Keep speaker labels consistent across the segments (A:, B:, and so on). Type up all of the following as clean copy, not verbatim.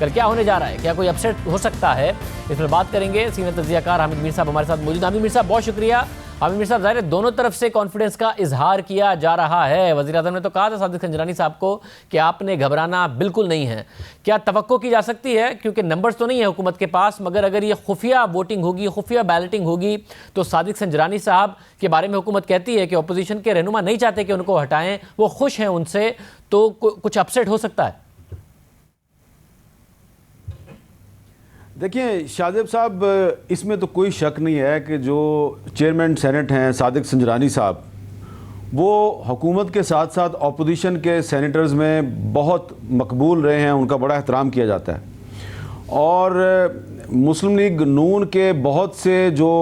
A: کل کیا ہونے جا رہا ہے؟ کیا کوئی اپسیٹ ہو سکتا ہے؟ اس پر بات کریں گے۔ سینئر تجزیہ کار حامد میر صاحب ہمارے ساتھ موجود ہیں۔ حامد میر صاحب بہت شکریہ۔ حامد میر صاحب ظاہر ہے دونوں طرف سے کانفیڈنس کا اظہار کیا جا رہا ہے۔ وزیر اعظم نے تو کہا تھا صادق سنجرانی صاحب کو کہ آپ نے گھبرانا بالکل نہیں ہے۔ کیا توقع کی جا سکتی ہے، کیونکہ نمبرز تو نہیں ہے حکومت کے پاس، مگر اگر یہ خفیہ ووٹنگ ہوگی، خفیہ بیلٹنگ ہوگی تو صادق سنجرانی صاحب کے بارے میں حکومت کہتی ہے کہ اپوزیشن کے رہنما نہیں چاہتے کہ ان کو ہٹائیں، وہ خوش ہیں ان سے، تو کچھ اپسیٹ ہو سکتا ہے؟
B: دیکھیں شاہزیب صاحب، اس میں تو کوئی شک نہیں ہے کہ جو چیئرمین سینٹ ہیں صادق سنجرانی صاحب، وہ حکومت کے ساتھ ساتھ اپوزیشن کے سینیٹرز میں بہت مقبول رہے ہیں، ان کا بڑا احترام کیا جاتا ہے۔ اور مسلم لیگ نون کے بہت سے جو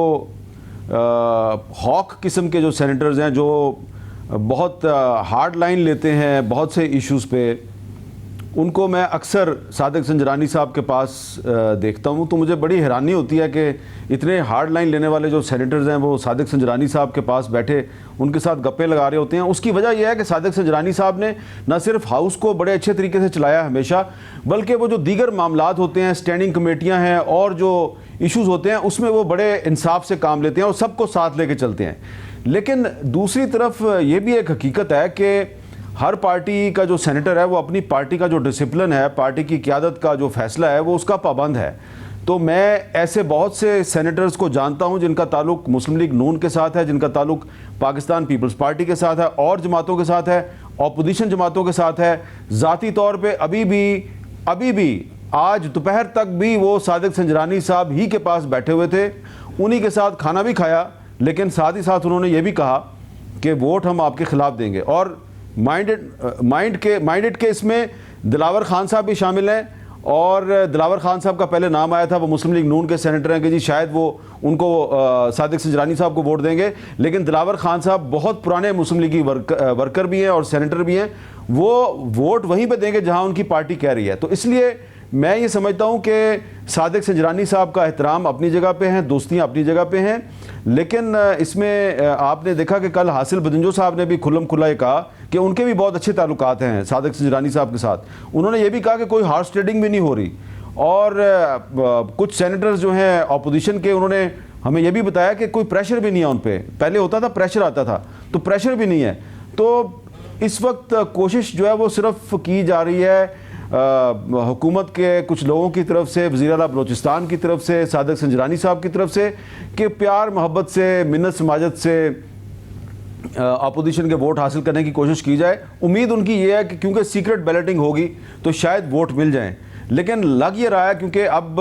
B: ہاک قسم کے جو سینیٹرز ہیں، جو بہت ہارڈ لائن لیتے ہیں بہت سے ایشوز پہ، ان کو میں اکثر صادق سنجرانی صاحب کے پاس دیکھتا ہوں، تو مجھے بڑی حیرانی ہوتی ہے کہ اتنے ہارڈ لائن لینے والے جو سینیٹرز ہیں وہ صادق سنجرانی صاحب کے پاس بیٹھے ان کے ساتھ گپے لگا رہے ہوتے ہیں۔ اس کی وجہ یہ ہے کہ صادق سنجرانی صاحب نے نہ صرف ہاؤس کو بڑے اچھے طریقے سے چلایا ہمیشہ، بلکہ وہ جو دیگر معاملات ہوتے ہیں، سٹینڈنگ کمیٹیاں ہیں اور جو ایشوز ہوتے ہیں، اس میں وہ بڑے انصاف سے کام لیتے ہیں اور سب کو ساتھ لے کے چلتے ہیں۔ لیکن دوسری طرف یہ بھی ایک حقیقت ہے کہ ہر پارٹی کا جو سینیٹر ہے وہ اپنی پارٹی کا جو ڈسپلن ہے، پارٹی کی قیادت کا جو فیصلہ ہے، وہ اس کا پابند ہے۔ تو میں ایسے بہت سے سینیٹرز کو جانتا ہوں جن کا تعلق مسلم لیگ نون کے ساتھ ہے، جن کا تعلق پاکستان پیپلز پارٹی کے ساتھ ہے، اور جماعتوں کے ساتھ ہے، اپوزیشن جماعتوں کے ساتھ ہے۔ ذاتی طور پہ ابھی بھی آج دوپہر تک بھی وہ صادق سنجرانی صاحب ہی کے پاس بیٹھے ہوئے تھے، انہی کے ساتھ کھانا بھی کھایا، لیکن ساتھ ہی ساتھ انہوں نے یہ بھی کہا کہ ووٹ ہم آپ کے خلاف دیں گے۔ اور مائنڈڈ کے اس میں دلاور خان صاحب بھی شامل ہیں، اور دلاور خان صاحب کا پہلے نام آیا تھا، وہ مسلم لیگ نون کے سینیٹر ہیں کہ جی شاید وہ ان کو صادق سنجرانی صاحب کو ووٹ دیں گے، لیکن دلاور خان صاحب بہت پرانے مسلم لیگی ورکر بھی ہیں اور سینیٹر بھی ہیں، وہ ووٹ وہیں پہ دیں گے جہاں ان کی پارٹی کہہ رہی ہے۔ تو اس لیے میں یہ سمجھتا ہوں کہ صادق سنجرانی صاحب کا احترام اپنی جگہ پہ ہیں، دوستیاں اپنی جگہ پہ ہیں، لیکن اس میں آپ نے دیکھا کہ کل حاصل بدنجو صاحب نے بھی کھلم کھلا یہ کہا کہ ان کے بھی بہت اچھے تعلقات ہیں صادق سنجرانی صاحب کے ساتھ۔ انہوں نے یہ بھی کہا کہ کوئی ہارس ٹریڈنگ بھی نہیں ہو رہی، اور کچھ سینیٹرز جو ہیں اپوزیشن کے، انہوں نے ہمیں یہ بھی بتایا کہ کوئی پریشر بھی نہیں ہے ان پہ، پہلے ہوتا تھا پریشر آتا تھا، تو پریشر بھی نہیں ہے۔ تو اس وقت کوشش جو ہے وہ صرف کی جا رہی ہے حکومت کے کچھ لوگوں کی طرف سے، وزیر اعلیٰ بلوچستان کی طرف سے، صادق سنجرانی صاحب کی طرف سے، کہ پیار محبت سے، منت سماجت سے اپوزیشن کے ووٹ حاصل کرنے کی کوشش کی جائے۔ امید ان کی یہ ہے کہ کیونکہ سیکرٹ بیلٹنگ ہوگی تو شاید ووٹ مل جائیں، لیکن لگ یہ رہا ہے کیونکہ اب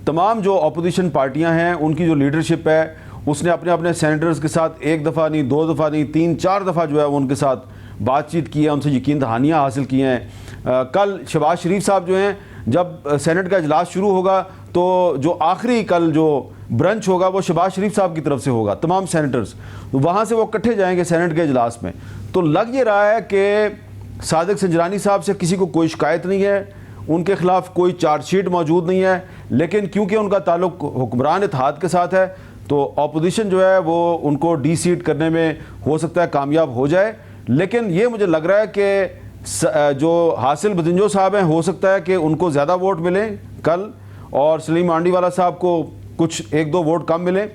B: تمام جو اپوزیشن پارٹیاں ہیں ان کی جو لیڈرشپ ہے، اس نے اپنے سینیٹرز کے ساتھ ایک دفعہ نہیں، دو دفعہ نہیں، 3-4 دفعہ جو ہے وہ ان کے ساتھ بات چیت کی ہے، ان سے یقین دہانیاں حاصل کی ہیں۔ کل شہباز شریف صاحب جو ہیں، جب سینٹ کا اجلاس شروع ہوگا تو جو آخری کل جو برنچ ہوگا وہ شہباز شریف صاحب کی طرف سے ہوگا، تمام سینیٹرز وہاں سے وہ اکٹھے جائیں گے سینٹ کے اجلاس میں۔ تو لگ یہ رہا ہے کہ صادق سنجرانی صاحب سے کسی کو کوئی شکایت نہیں ہے، ان کے خلاف کوئی چارج شیٹ موجود نہیں ہے، لیکن کیونکہ ان کا تعلق حکمران اتحاد کے ساتھ ہے تو اپوزیشن جو ہے وہ ان کو ڈی سیٹ کرنے میں ہو سکتا ہے کامیاب ہو جائے۔ لیکن یہ مجھے لگ رہا ہے کہ جو حاصل بدنجو صاحب ہیں، ہو سکتا ہے کہ ان کو زیادہ ووٹ ملیں کل، اور سلیم آنڈی والا صاحب کو کچھ 1-2 ووٹ کم ملیں،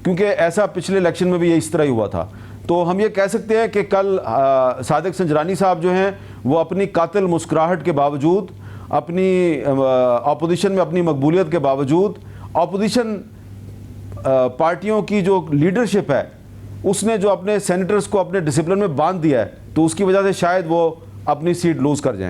B: کیونکہ ایسا پچھلے الیکشن میں بھی یہ اس طرح ہی ہوا تھا۔ تو ہم یہ کہہ سکتے ہیں کہ کل صادق سنجرانی صاحب جو ہیں وہ اپنی قاتل مسکراہٹ کے باوجود، اپنی اپوزیشن میں اپنی مقبولیت کے باوجود، اپوزیشن پارٹیوں کی جو لیڈرشپ ہے اس نے جو اپنے سینیٹرز کو اپنے ڈسپلن میں باندھ دیا ہے، تو اس کی وجہ سے شاید وہ اپنی سیٹ لوز کر جائیں۔